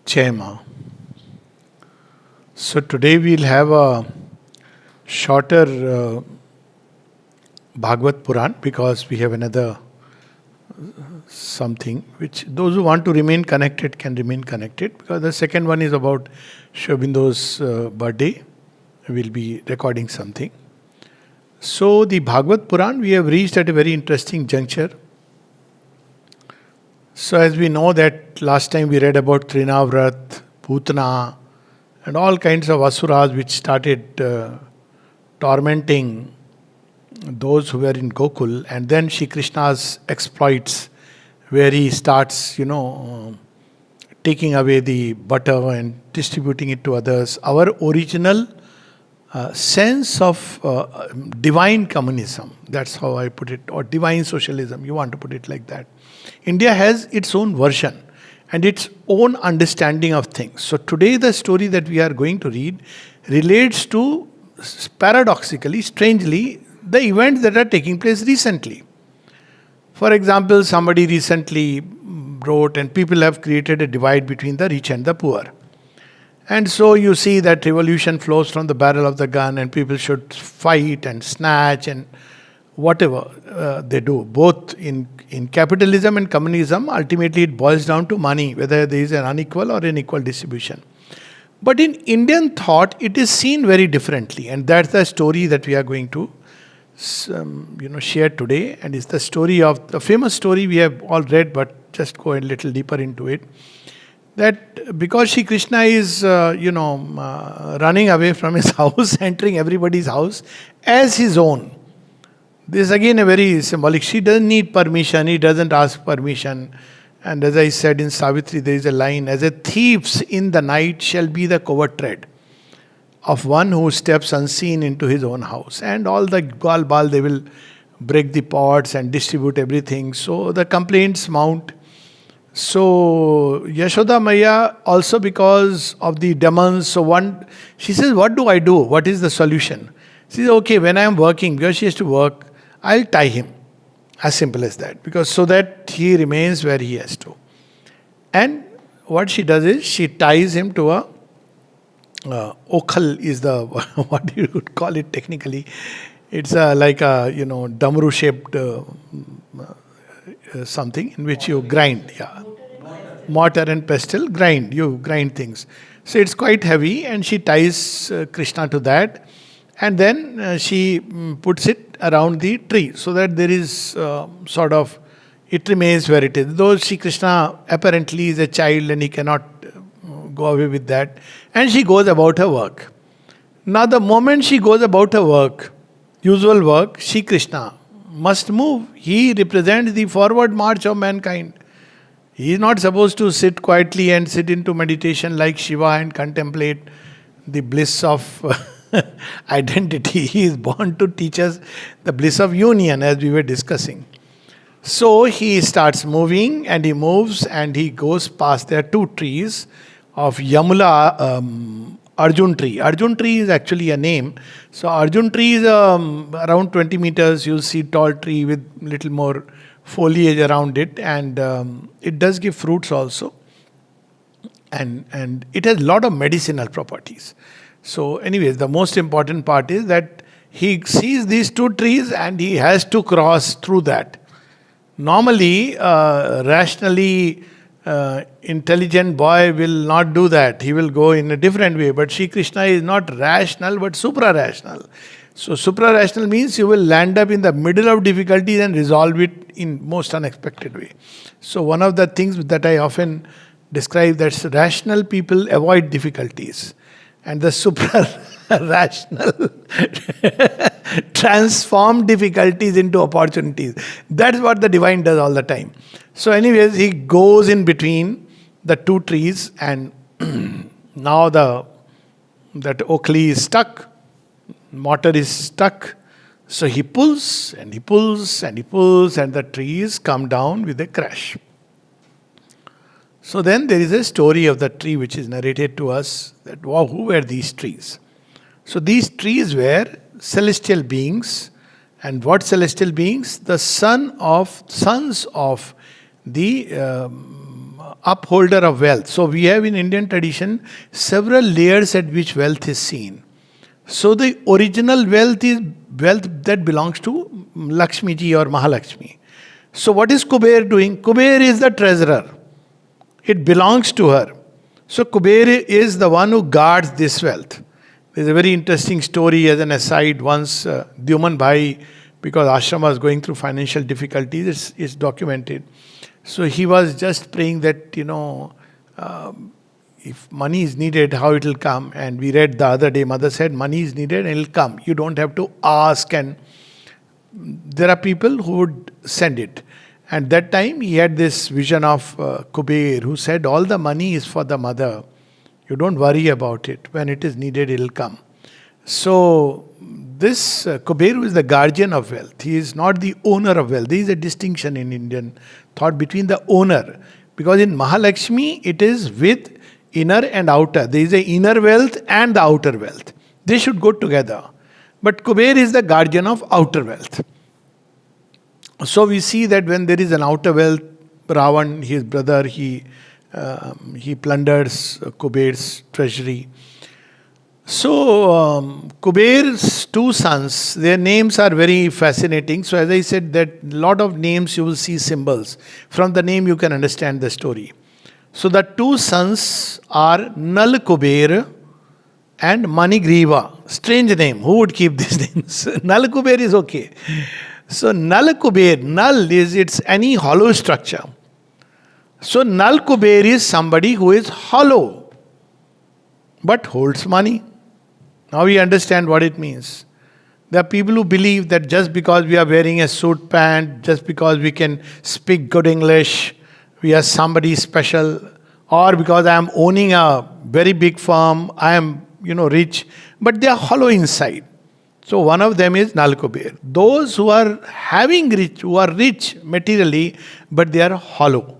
Chema. So today we'll have a shorter Bhagavat Puran because we have another something which those who want to remain connected can remain connected, because the second one is about Shobindo's birthday. We'll be recording something. So the Bhagavat Puran, we have reached at a very interesting juncture. So as we know that last time we read about Trinavrat, Putana and all kinds of asuras which started tormenting those who were in Gokul, and then Shri Krishna's exploits where he starts, taking away the butter and distributing it to others. Our original sense of divine communism, that's how I put it, or divine socialism, you want to put it like that. India has its own version and its own understanding of things. So today the story that we are going to read relates to, paradoxically, strangely, the events that are taking place recently. For example, somebody recently wrote, and people have created a divide between the rich and the poor. And so you see that revolution flows from the barrel of the gun, and people should fight and snatch and whatever they do. Both in capitalism and communism, ultimately it boils down to money, whether there is an unequal or an equal distribution. But in Indian thought, it is seen very differently, and that's the story that we are going to share today. And it's the story of the famous story we have all read, but just go a little deeper into it. That because Shri Krishna is, running away from his house, entering everybody's house as his own. This is again a very symbolic. She doesn't need permission, he doesn't ask permission. And as I said in Savitri, there is a line, as a thief's in the night shall be the covert tread of one who steps unseen into his own house. And all the Gal Bal, they will break the pots and distribute everything. So the complaints mount. So Yashoda Maya, also because of the demons, she says, what do I do? What is the solution? She says, okay, when I am working, because she has to work, I'll tie him. As simple as that. Because so that he remains where he has to. And what she does is, she ties him to a okhal is the, what you would call it technically. It's like a, damru shaped something in which you grind. Yeah. Mortar and pestle, you grind things. So it's quite heavy, and she ties Krishna to that. And then she puts it around the tree so that there is it remains where it is. Though Shri Krishna apparently is a child and he cannot go away with that. And she goes about her work. Now the moment she goes about her work, usual work, Shri Krishna must move. He represents the forward march of mankind. He is not supposed to sit quietly and sit into meditation like Shiva and contemplate the bliss of identity. He is born to teach us the bliss of union, as we were discussing. So he starts moving, and he moves, and he goes past. There are two trees of Yamula, Arjun tree. Arjun tree is actually a name. So Arjun tree is around 20 meters. You'll see tall tree with little more foliage around it, and it does give fruits also. And it has a lot of medicinal properties. So anyways, the most important part is that he sees these two trees and he has to cross through that. Normally, rationally intelligent boy will not do that. He will go in a different way. But Shri Krishna is not rational but supra-rational. So supra-rational means you will land up in the middle of difficulties and resolve it in most unexpected way. So one of the things that I often describe, that rational people avoid difficulties. And the supra-rational transform difficulties into opportunities. That's what the divine does all the time. So anyways, he goes in between the two trees, and now that Oakley is stuck, mortar is stuck. So he pulls and he pulls and he pulls, and the trees come down with a crash. So then there is a story of the tree which is narrated to us, that wow, who were these trees? So these trees were celestial beings. And what celestial beings? The sons of the upholder of wealth. So we have in Indian tradition several layers at which wealth is seen. So the original wealth is wealth that belongs to Lakshmi ji or Mahalakshmi. So what is Kuber doing? Kuber is the treasurer. It belongs to her. So Kuber is the one who guards this wealth. There's a very interesting story as an aside. Once Dyuman Bhai, because ashram was going through financial difficulties, it's documented. So he was just praying that, if money is needed, how it will come. And we read the other day, mother said, money is needed and it will come. You don't have to ask. And there are people who would send it. And that time he had this vision of Kuber, who said, all the money is for the mother. You don't worry about it. When it is needed, it will come. So this Kuber is the guardian of wealth. He is not the owner of wealth. There is a distinction in Indian thought between the owner. Because in Mahalakshmi, it is with inner and outer. There is a inner wealth and the outer wealth. They should go together. But Kuber is the guardian of outer wealth. So we see that when there is an outer wealth, Ravan, his brother, he plunders Kuber's treasury. So Kuber's two sons, their names are very fascinating. So as I said, that lot of names you will see symbols. From the name you can understand the story. So the two sons are Nalakubera and Manigriva. Strange name. Who would keep these names? Nalakubera is okay. So Nalakubera, Nal is it's any hollow structure. So Nalakubera is somebody who is hollow but holds money. Now we understand what it means. There are people who believe that just because we are wearing a suit pant, just because we can speak good English, we are somebody special, or because I am owning a very big firm, I am, rich, but they are hollow inside. So one of them is Nalakubera. Those who are who are rich materially, but they are hollow.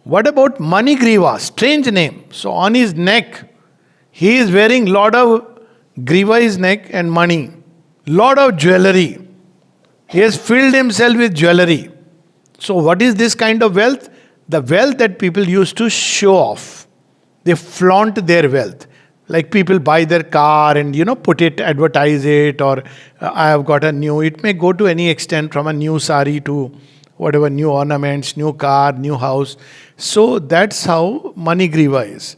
What about Manigriva? Strange name. So on his neck, he is wearing lot of griva is neck and money. Lot of jewelry. He has filled himself with jewelry. So what is this kind of wealth? The wealth that people used to show off. They flaunt their wealth. Like people buy their car and put it, advertise it, or I have got a new. It may go to any extent from a new sari to whatever, new ornaments, new car, new house. So that's how Manigriva is.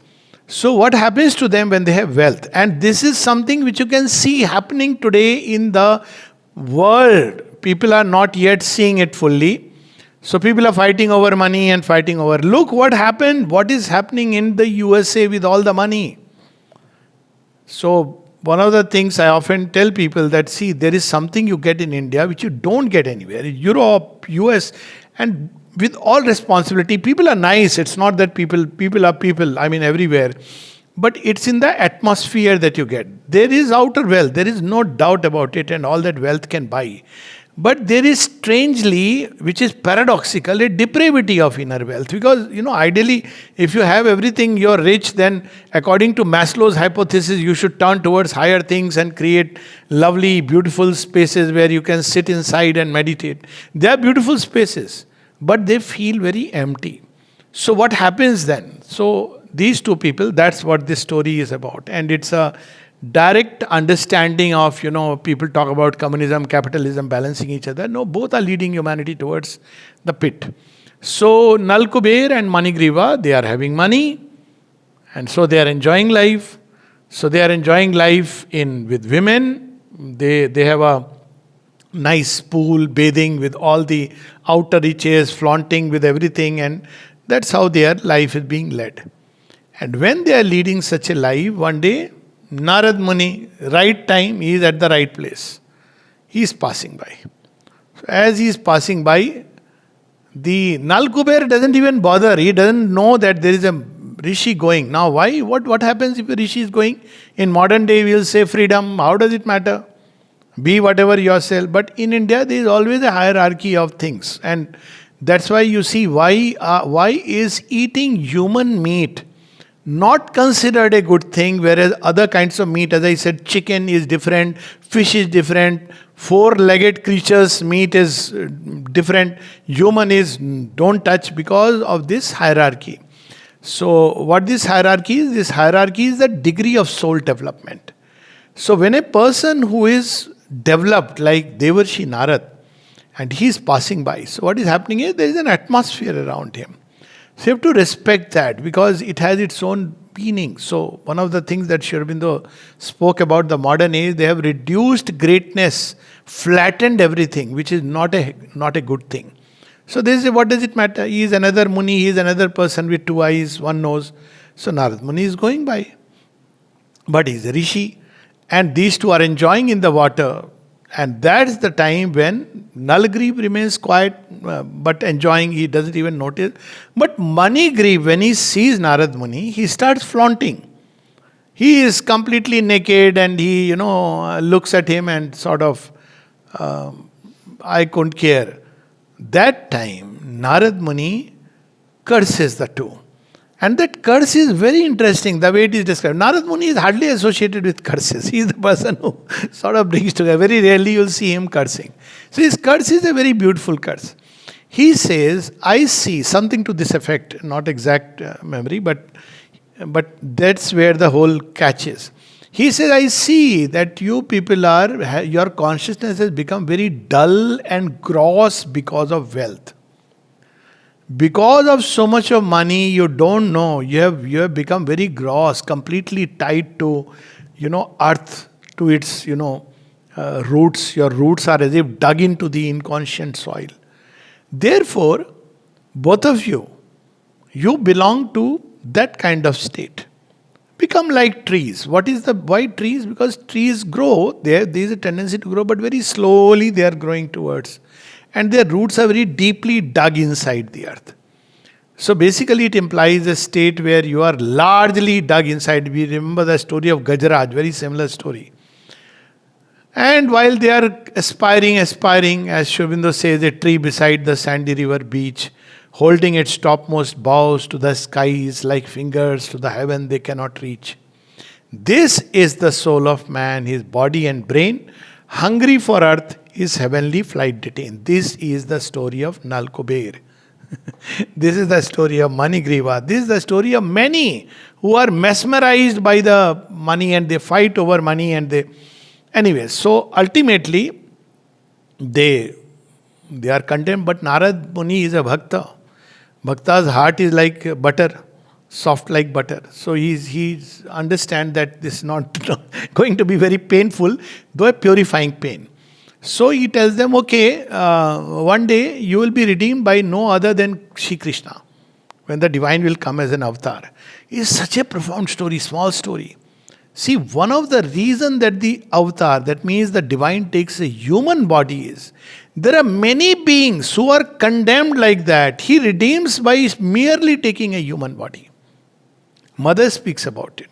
So what happens to them when they have wealth? And this is something which you can see happening today in the world. People are not yet seeing it fully. So people are fighting over money and fighting over. Look what happened. What is happening in the USA with all the money? So one of the things I often tell people that, see, there is something you get in India which you don't get anywhere. Europe, US, and with all responsibility, people are nice. It's not that people are people, everywhere. But it's in the atmosphere that you get. There is outer wealth. There is no doubt about it, and all that wealth can buy. But there is strangely, which is paradoxical, a depravity of inner wealth. Because, ideally, if you have everything, you're rich, then according to Maslow's hypothesis, you should turn towards higher things and create lovely, beautiful spaces where you can sit inside and meditate. They are beautiful spaces, but they feel very empty. So what happens then? So these two people, that's what this story is about. And it's a direct understanding of, people talk about communism, capitalism, balancing each other. No, both are leading humanity towards the pit. So Nalakubera and Manigriva, they are having money, and so they are enjoying life. So they are enjoying life with women. They have a nice pool, bathing with all the outer riches, flaunting with everything, and that's how their life is being led. And when they are leading such a life, one day, Narad Muni, right time, he is at the right place. He is passing by. So as he is passing by, the Nalakubera doesn't even bother. He doesn't know that there is a rishi going. Now why? What happens if a rishi is going? In modern day, we will say freedom. How does it matter? Be whatever yourself. But in India, there is always a hierarchy of things. And that's why you see why is eating human meat not considered a good thing, whereas other kinds of meat, as I said, chicken is different, fish is different, Four-legged creatures meet is different. Human is don't touch because of this hierarchy. So, what this hierarchy is? This hierarchy is the degree of soul development. So, when a person who is developed like Devarshi Narad and he is passing by, so what is happening is there is an atmosphere around him. So, you have to respect that because it has its own meaning. So, one of the things that Sri Aurobindo spoke about the modern age, they have reduced greatness, flattened everything, which is not a good thing. So they say, what does it matter? He is another Muni, he is another person with two eyes, one nose. So Narad Muni is going by. But he is a Rishi. And these two are enjoying in the water. And that's the time when Nalagriva remains quiet, but enjoying, he doesn't even notice. But Manigriva, when he sees Narad Muni, he starts flaunting. He is completely naked and he, looks at him and sort of, I couldn't care. That time, Narad Muni curses the two. And that curse is very interesting, the way it is described. Narad Muni is hardly associated with curses. He is the person who sort of brings together. Very rarely you will see him cursing. So his curse is a very beautiful curse. He says, I see something to this effect, not exact memory, but that's where the whole catch is. He says, I see that you people your consciousness has become very dull and gross because of wealth. Because of so much of money, you don't know. You have become very gross, completely tied to, earth, to its, roots. Your roots are as if dug into the inconscient soil. Therefore, both of you belong to that kind of state. Become like trees. Why trees? Because trees grow. There is a tendency to grow, but very slowly they are growing towards. And their roots are very deeply dug inside the earth. So basically it implies a state where you are largely dug inside. We remember the story of Gajaraj, very similar story. And while they are aspiring, as Sri Aurobindo says, a tree beside the sandy river beach, holding its topmost boughs to the skies like fingers to the heaven they cannot reach. This is the soul of man, his body and brain, hungry for earth, his heavenly flight detained. This is the story of Nalakubera. This is the story of Manigriva. This is the story of many who are mesmerized by the money and they fight over money and they... Anyway, so ultimately they are condemned, but Narad Muni is a bhakta. Bhakta's heart is like butter, soft like butter. So he understands that this is not going to be very painful, though a purifying pain. So he tells them, okay, one day you will be redeemed by no other than Shri Krishna, when the divine will come as an avatar. It is such a profound story, small story. See, one of the reasons that the avatar, that means the divine takes a human body is, there are many beings who are condemned like that. He redeems by merely taking a human body. Mother speaks about it.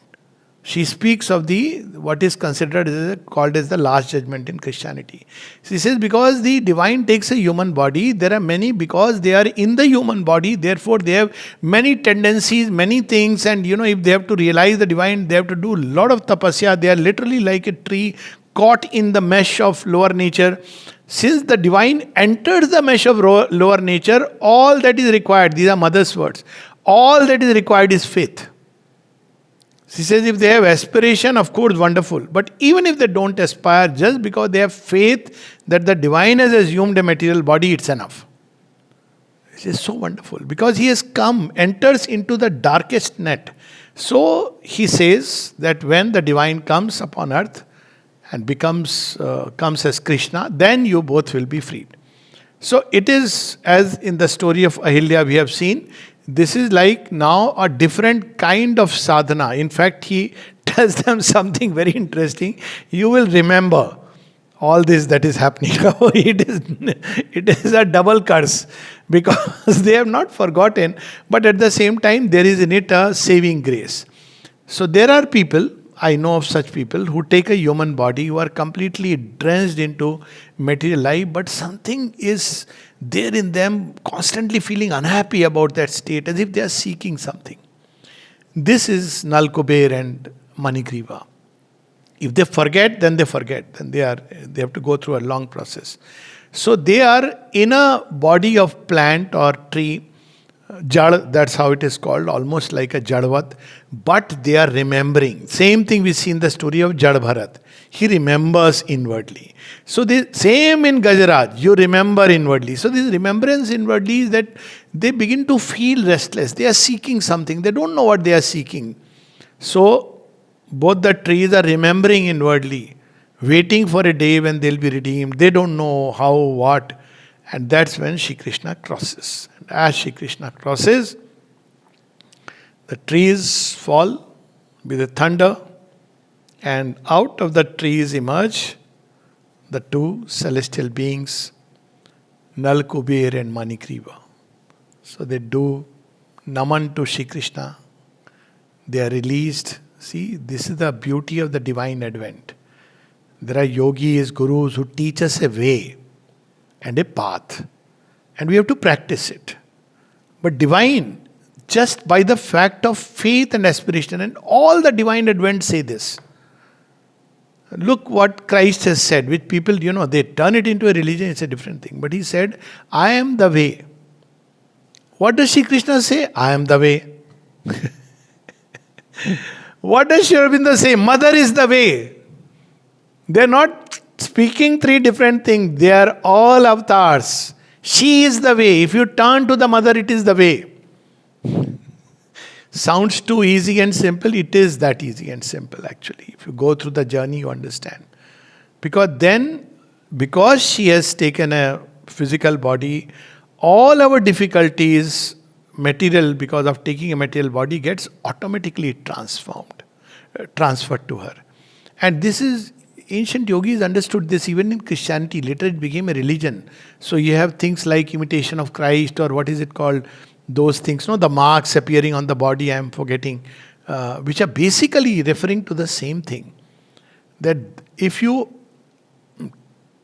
She speaks of what is considered called as the last judgment in Christianity. She says because the divine takes a human body, there are many, because they are in the human body, therefore they have many tendencies, many things, and if they have to realize the divine, they have to do a lot of tapasya. They are literally like a tree caught in the mesh of lower nature. Since the divine enters the mesh of lower nature, all that is required, these are mother's words, all that is required is faith. She says if they have aspiration, of course, wonderful. But even if they don't aspire, just because they have faith that the divine has assumed a material body, it's enough. This is so wonderful. Because he has enters into the darkest net. So he says that when the divine comes upon earth and comes as Krishna, then you both will be freed. So it is, as in the story of Ahilya we have seen, this is like now a different kind of sadhana. In fact, he tells them something very interesting. You will remember all this that is happening. It is a double curse because they have not forgotten, but at the same time there is in it a saving grace. So there are people, I know of such people, who take a human body, who are completely drenched into material life, but something is there in them, constantly feeling unhappy about that state, as if they are seeking something. This is Nalakubera and Manigriva. If they forget, then they forget. Then they have to go through a long process. So they are in a body of plant or tree, jad, that's how it is called, almost like a jadvat, but they are remembering. Same thing we see in the story of Jad Bharat. He remembers inwardly. So the same in Gajaraj, you remember inwardly. So this remembrance inwardly is that they begin to feel restless. They are seeking something. They don't know what they are seeking. So both the trees are remembering inwardly, waiting for a day when they'll be redeemed. They don't know how, what. And that's when Shri Krishna crosses. And as Shri Krishna crosses, the trees fall with a thunder, and out of the trees emerge the two celestial beings, Nalakubera and Manigriva. So they do naman to Shri Krishna. They are released. See, this is the beauty of the divine advent. There are yogis, gurus who teach us a way and a path, and we have to practice it. But divine, just by the fact of faith and aspiration, and all the divine advent say this. Look what Christ has said, which people, they turn it into a religion, it's a different thing. But he said, I am the way. What does Shri Krishna say? I am the way. What does Shri Aurobindo say? Mother is the way. They are not speaking three different things. They are all avatars. She is the way. If you turn to the mother, it is the way. Sounds too easy and simple. It is that easy and simple actually. If you go through the journey, you understand. Because she has taken a physical body, all our difficulties, material, because of taking a material body, gets automatically transferred to her. And this is, ancient yogis understood this even in Christianity. Later it became a religion. So you have things like imitation of Christ, or what is it called? Those things, the marks appearing on the body, I am forgetting, which are basically referring to the same thing. That if you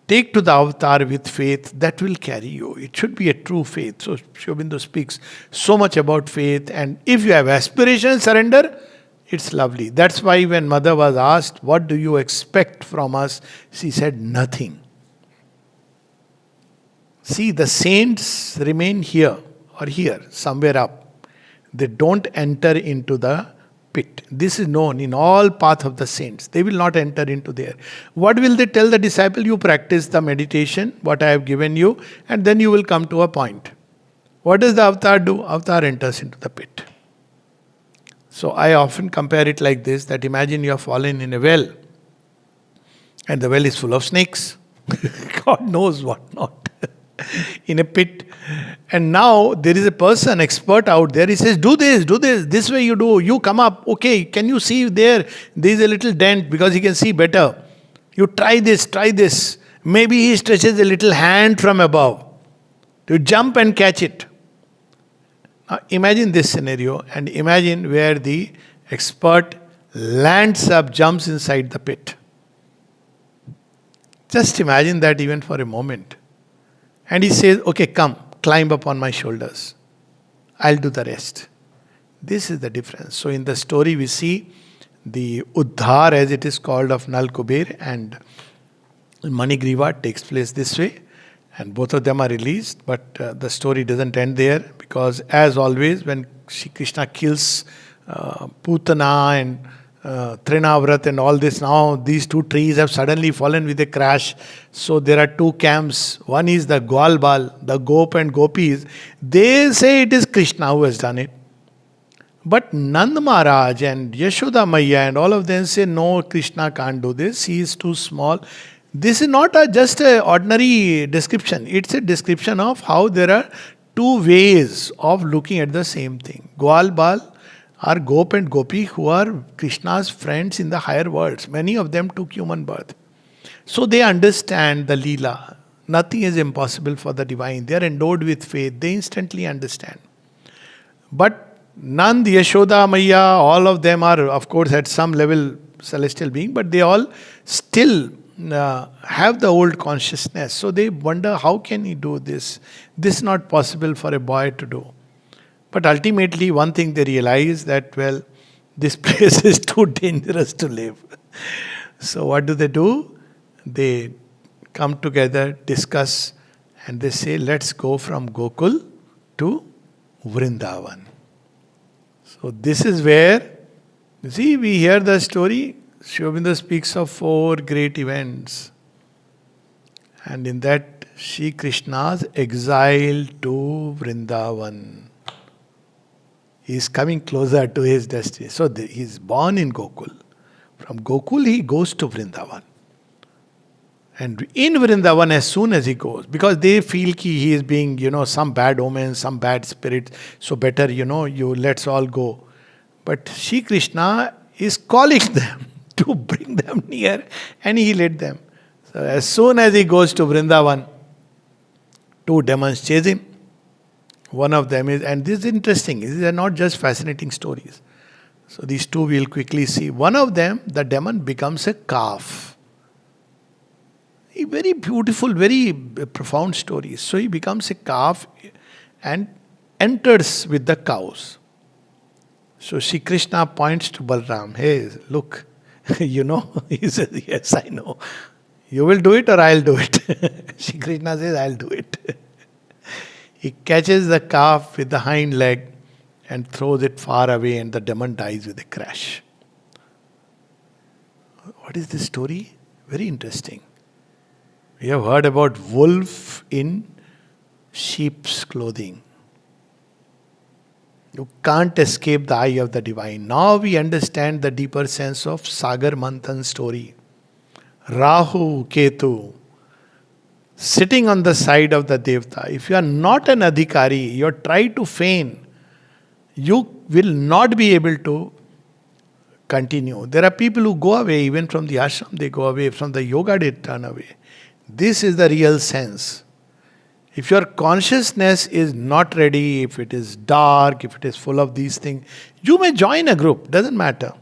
take to the avatar with faith, that will carry you. It should be a true faith. So Shri Aurobindo speaks so much about faith, and if you have aspiration and surrender, it's lovely. That's why when Mother was asked, what do you expect from us? She said, nothing. See, the saints remain here or here, somewhere up. They don't enter into the pit. This is known in all path of the saints. They will not enter into there. What will they tell the disciple? You practice the meditation, what I have given you, and then you will come to a point. What does the avatar do? Avatar enters into the pit. So I often compare it like this, that imagine you have fallen in a well, and the well is full of snakes. God knows what not. In a pit. And now there is a person, expert out there, he says, do this way you do, you come up, okay, can you see there is a little dent, because he can see better. You try this. Maybe he stretches a little hand from above. You jump and catch it. Now imagine this scenario, and imagine where the expert lands up, jumps inside the pit. Just imagine that even for a moment. And he says, okay, come, climb up on my shoulders. I'll do the rest. This is the difference. So in the story we see the Uddhar, as it is called, of Nalakubera and Manigriva takes place this way. And both of them are released. But the story doesn't end there, because as always, when Shri Krishna kills Putana and Trinavrat and all this, now these two trees have suddenly fallen with a crash. So there are two camps. One is the Gwalbal, the Gop and Gopis. They say it is Krishna who has done it. But Nand Maharaj and Yashoda Maiya and all of them say, no, Krishna can't do this. He is too small. This is not just an ordinary description. It's a description of how there are two ways of looking at the same thing. Gwalbal are Gop and Gopi, who are Krishna's friends in the higher worlds. Many of them took human birth. So they understand the Leela. Nothing is impossible for the divine. They are endowed with faith. They instantly understand. But Nand, Yashoda, Maiya, all of them are, of course, at some level celestial being, but they all still have the old consciousness. So they wonder, how can he do this? This is not possible for a boy to do. But ultimately, one thing they realize that, well, this place is too dangerous to live. So what do? They come together, discuss, and they say, let's go from Gokul to Vrindavan. So this is where, you see, we hear the story. Sri Aurobindo speaks of 4 great events. And in that, Shri Krishna's exile to Vrindavan. He is coming closer to his destiny. So he is born in Gokul. From Gokul he goes to Vrindavan. And in Vrindavan, as soon as he goes, because they feel he is being, some bad omens, some bad spirits, so better, you let's all go. But Shri Krishna is calling them to bring them near, and he led them. So as soon as he goes to Vrindavan, 2 demons chase him. One of them is, and this is interesting, these are not just fascinating stories. So these 2 we'll quickly see. One of them, the demon becomes a calf. A very beautiful, very profound story. So he becomes a calf and enters with the cows. So Shri Krishna points to Balram, hey, look, he says, yes, I know. You will do it or I'll do it. Shri Krishna says, I'll do it. He catches the calf with the hind leg and throws it far away, and the demon dies with a crash. What is this story? Very interesting. We have heard about wolf in sheep's clothing. You can't escape the eye of the divine. Now we understand the deeper sense of Sagar Manthan's story. Rahu, Ketu, sitting on the side of the Devta. If you are not an Adhikari, you try to feign, you will not be able to continue. There are people who go away, even from the ashram, they go away, from the yoga, they turn away. This is the real sense. If your consciousness is not ready, if it is dark, if it is full of these things, you may join a group, doesn't matter.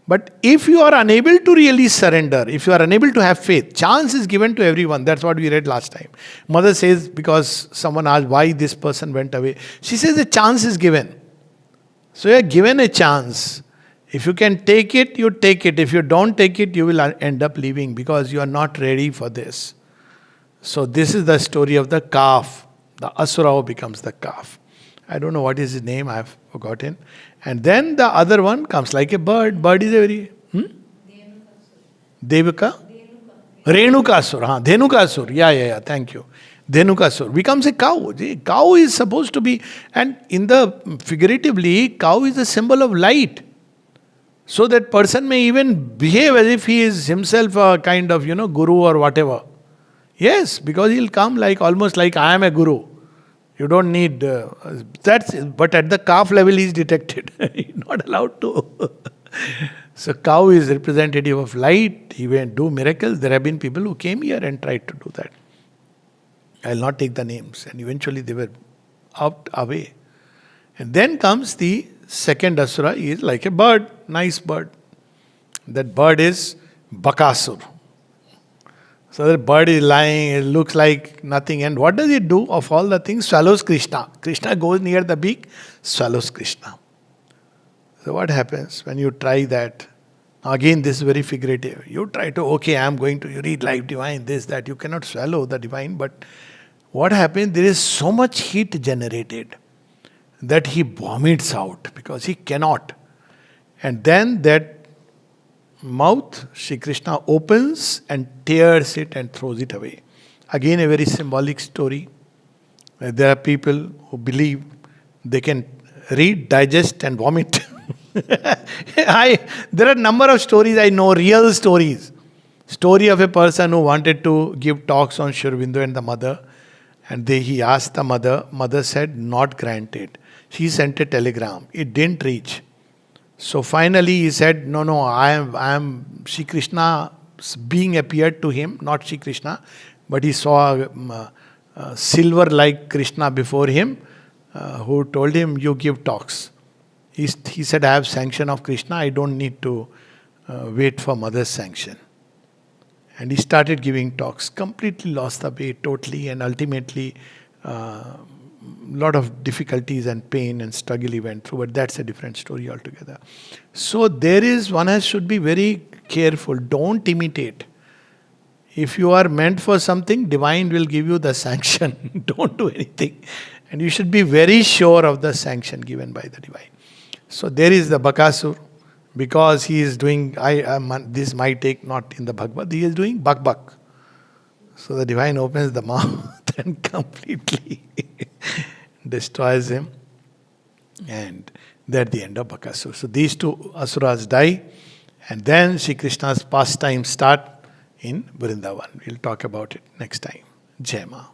But if you are unable to really surrender, if you are unable to have faith, chance is given to everyone. That's what we read last time. Mother says, because someone asked why this person went away, she says a chance is given. So you are given a chance. If you can take it, you take it. If you don't take it, you will end up leaving because you are not ready for this. So this is the story of the calf. The Asura who becomes the calf. I don't know what is his name, I have forgotten. And then the other one comes like a bird. Bird is a very... Devika? Renukasur. Dhenukasur. Yeah. Thank you. Dhenukasur becomes a cow. Cow is supposed to be... And in the... Figuratively, cow is a symbol of light. So that person may even behave as if he is himself a kind of, guru or whatever. Yes, because he'll come like almost like I am a guru. You don't need but at the calf level he is detected. He's not allowed to. So cow is representative of light. He will do miracles. There have been people who came here and tried to do that. I'll not take the names. And eventually they were out away. And then comes the second Asura. He is like a bird, nice bird. That bird is Bakasur. So the bird is lying, it looks like nothing. And what does it do? Of all the things, swallows Krishna. Krishna goes near the beak, swallows Krishna. So what happens when you try that? Again, this is very figurative. You try to, I am going to read Life Divine, this, that. You cannot swallow the divine. But what happens? There is so much heat generated that he vomits out because he cannot. And then that mouth, Shri Krishna opens and tears it and throws it away. Again, a very symbolic story. There are people who believe they can read, digest and vomit. There are a number of stories I know, real stories. Story of a person who wanted to give talks on Sri Aurobindo and the mother. And he asked the mother. Mother said, not granted. She sent a telegram. It didn't reach. So finally he said, no, I am Shri Krishna being appeared to him, not Shri Krishna, but he saw a silver-like Krishna before him who told him, you give talks. He said, I have sanction of Krishna, I don't need to wait for mother's sanction. And he started giving talks, completely lost the way, totally, and ultimately lot of difficulties and pain and struggle he went through, but that's a different story altogether. So there is, should be very careful. Don't imitate. If you are meant for something, divine will give you the sanction. Don't do anything. And you should be very sure of the sanction given by the divine. So there is the Bakasur, because he is doing, this might take not in the Bhagavad, he is doing bak. So the divine opens the mouth and completely destroys him. And that's the end of Bakasur. So these two asuras die, and then Sri Krishna's pastimes start in Vrindavan. We'll talk about it next time. Jai Ma.